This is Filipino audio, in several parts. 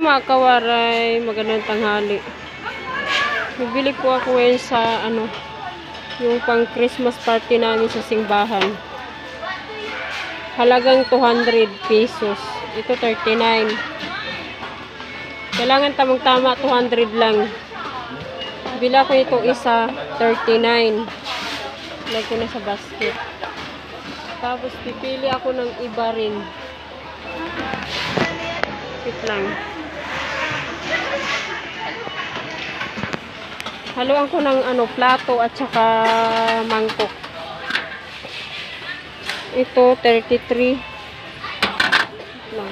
mga kawaray, magandang tanghali. Bibili po ako ngayon sa yung pang Christmas party namin sa simbahan. Halagang 200 pesos. Ito 39. Kailangan tamang-tama 200 lang. Bila ko ito isa 39. Lagay ko na sa basket. Tapos pipili ako ng iba rin. Wait lang. Haluan ko ng plato at saka mangkok. Ito 33. Lang.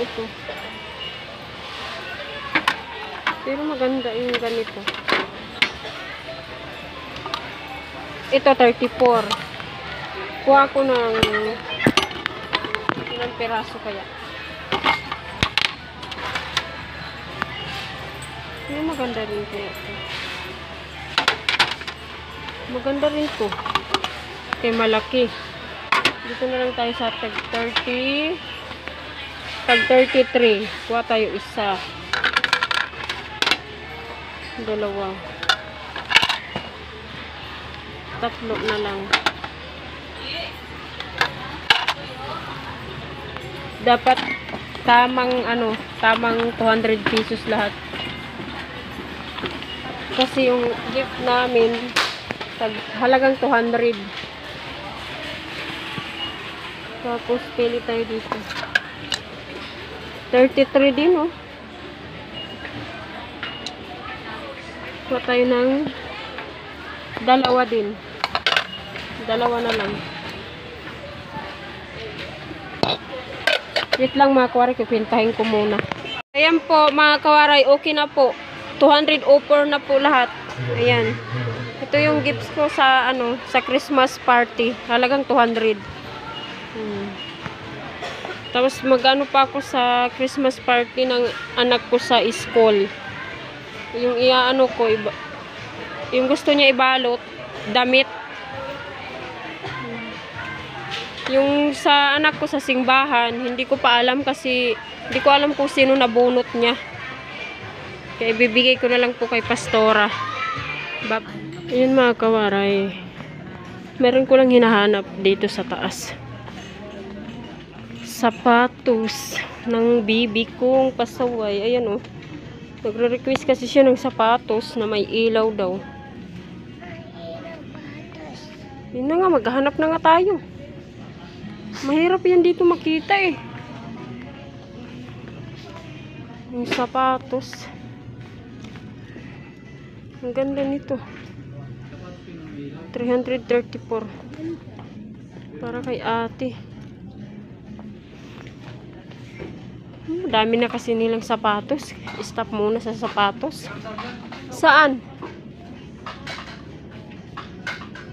Ito. Pero maganda yung ganito. Ito 34. Kuha ko ng ilang peraso kaya. Yung maganda rin kaya ito. Maganda rin ito. Okay, malaki. Dito na lang tayo sa tag 30. Tag 33. Kuha tayo isa. Dalawa. Tatlo na lang. Dapat tamang 200 pesos lahat. Kasi yung gift namin halagang 200. Tapos pili tayo dito. 33 din, oh. Kuha tayo ng dalawa din. Dalawa na lang. Wait lang mga kawaray, kupintahin ko muna. Ayan po mga kawaray, okay na po. 200 offer na po lahat. Ayan. Ito yung gifts ko sa sa Christmas party. Halagang 200. Tapos magano pa ako sa Christmas party ng anak ko sa school. Yung ko yung gusto niya ibalot, damit. Yung sa anak ko sa simbahan, hindi ko pa alam kasi hindi ko alam kung sino nabunot niya. Kaya ibibigay ko na lang po kay Pastora. Ayun mga kawaray. Meron ko lang hinahanap dito sa taas. Sapatos ng bibi kong pasaway. Ayan, oh. Nagre-request kasi siya ng sapatos na may ilaw daw. Yun na nga, maghahanap na nga tayo. Mahirap yan dito makita eh. Yung sapatos. Ang ganda nito. 334. Para kay ate. Dami na kasi nilang sapatos. Stop muna sa sapatos. Saan?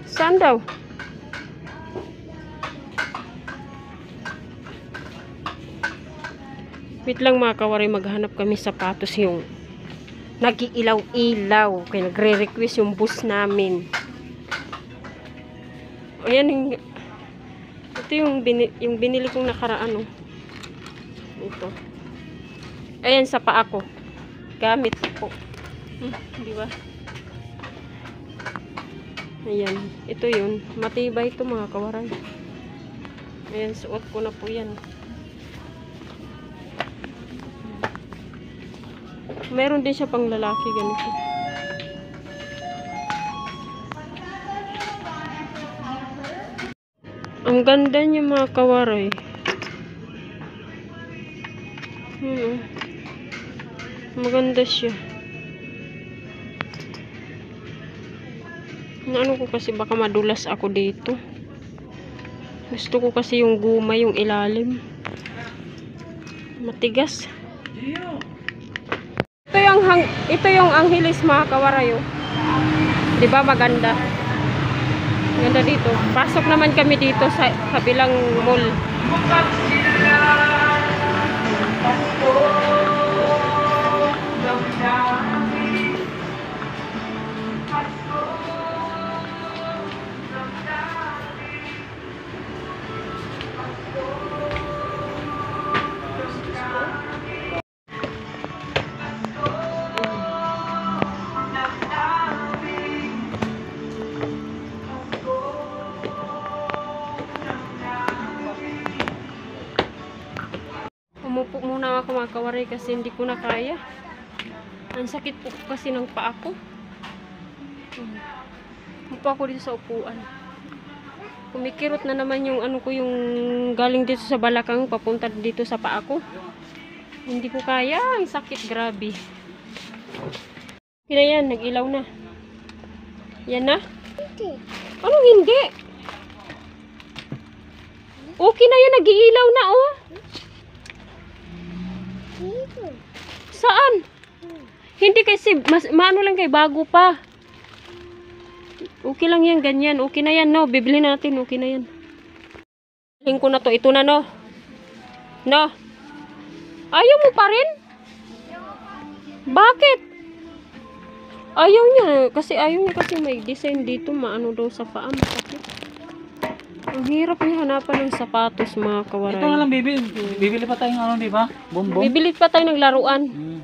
Saan daw? Wait lang mga kawaray, maghanap kami sapatos yung nag-iilaw-ilaw. Kaya nagre-request yung bus namin. Ayan, ito yung binili kong nakaraan. Ito. Ayan, sa paa ko. Gamit ko. Di ba? Ayan. Ito yun. Matibay ito mga kawaray. Ayan, suot ko na po yan. Meron din siya pang lalaki ganito. Ang ganda niya mga kawaray. Maganda siya. Ano ko kasi baka madulas ako dito. Gusto ko kasi yung guma, yung ilalim. Matigas. Ito yung Angeles mga kawaray. Di ba maganda? Ganda dito. Pasok naman kami dito sa kabilang mall. ako mga kawaray kasi hindi ko na kaya. Ang sakit po kasi ng paa ko. Upo ako dito sa upuan. Kumikirot na naman yung ano ko, yung galing dito sa balakang papunta dito sa paa ko. Hindi ko kaya, ang sakit, grabe. Kaya yan, nag-ilaw na. Yan na? Hindi. Anong hindi? Okay na yan, nag-iilaw na oh. Dito. Saan? Hindi kasi, maano lang kay bago pa. Okay lang yan, ganyan. Okay na yan, no? Bibili na natin, okay na yan. Hiling ko na to. Ito na, no? No? Ayaw mo pa rin? Bakit? Ayaw niya. Kasi may design dito. Maano daw sa paa. Masakit. Ang hirap niya hanapan ng sapatos, mga kawaray. Ito na lang, baby. Bibili pa tayong ano, di ba? Bonbon. Bibili pa tayo ng laruan. Hmm.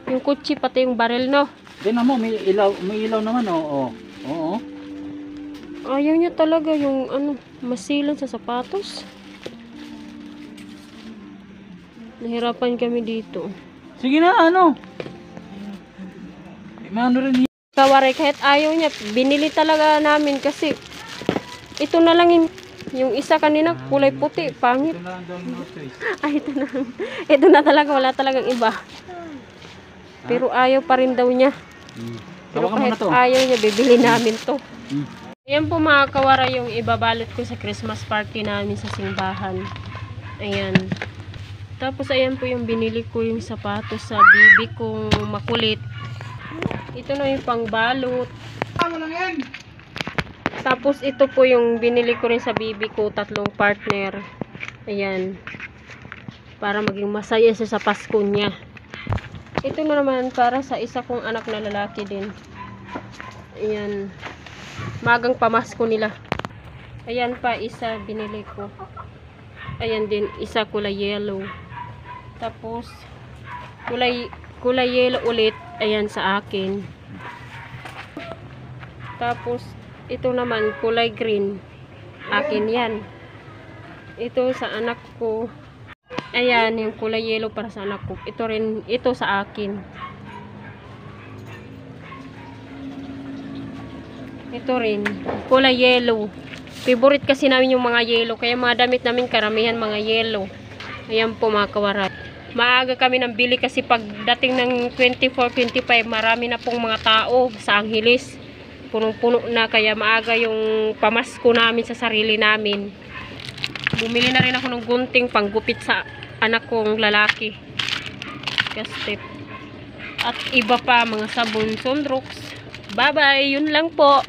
Yung kutsi, pati yung baril, no? Then mo, may ilaw naman, oo. Oo. Ayaw niya talaga yung ano, masilan sa sapatos. Nahirapan kami dito. Sige na, ano? Ano rin Kawaray, kahit ayaw niya, binili talaga namin kasi ito na lang yung isa kanina, kulay puti, pangit. ito na lang daw no choice. Ay, ito na. Ito na talaga, wala talagang iba. Pero ayaw pa rin daw niya. Pero Tawagan mo kahit na to. ayaw niya, bibili namin to. Hmm. Ayan po mga kawaray, yung ibabalot ko sa Christmas party namin sa simbahan. Ayan. Tapos ayan po yung binili ko yung sapatos sa bibi kong makulit. Ito na yung pangbalot. Tapos ito po yung binili ko rin sa bibi ko, 3 partner. Ayan. Para maging masaya siya sa Pasko niya. Ito na naman para sa isa kong anak na lalaki din. Ayan. Magang pamasko nila. Ayan pa, isa binili ko. Ayan din, isa kulay yellow. Tapos, kulay yellow ulit. Ayan sa akin. Tapos, ito naman, kulay green. Akin yan. Ito sa anak ko. Ayan, yung kulay yellow para sa anak ko. Ito rin, ito sa akin. Ito rin, kulay yellow. Favorite kasi namin yung mga yellow. Kaya mga damit namin karamihan mga yellow. Ayan po mga kawaray. Maaga kami nang bili kasi pagdating ng 24-25, marami na pong mga tao sa Angeles. Punong-puno na, kaya maaga yung pamasko namin sa sarili namin. Bumili na rin ako ng gunting panggupit sa anak kong lalaki. Kastip. At iba pa, mga sabon, Sunrux. Bye-bye, yun lang po.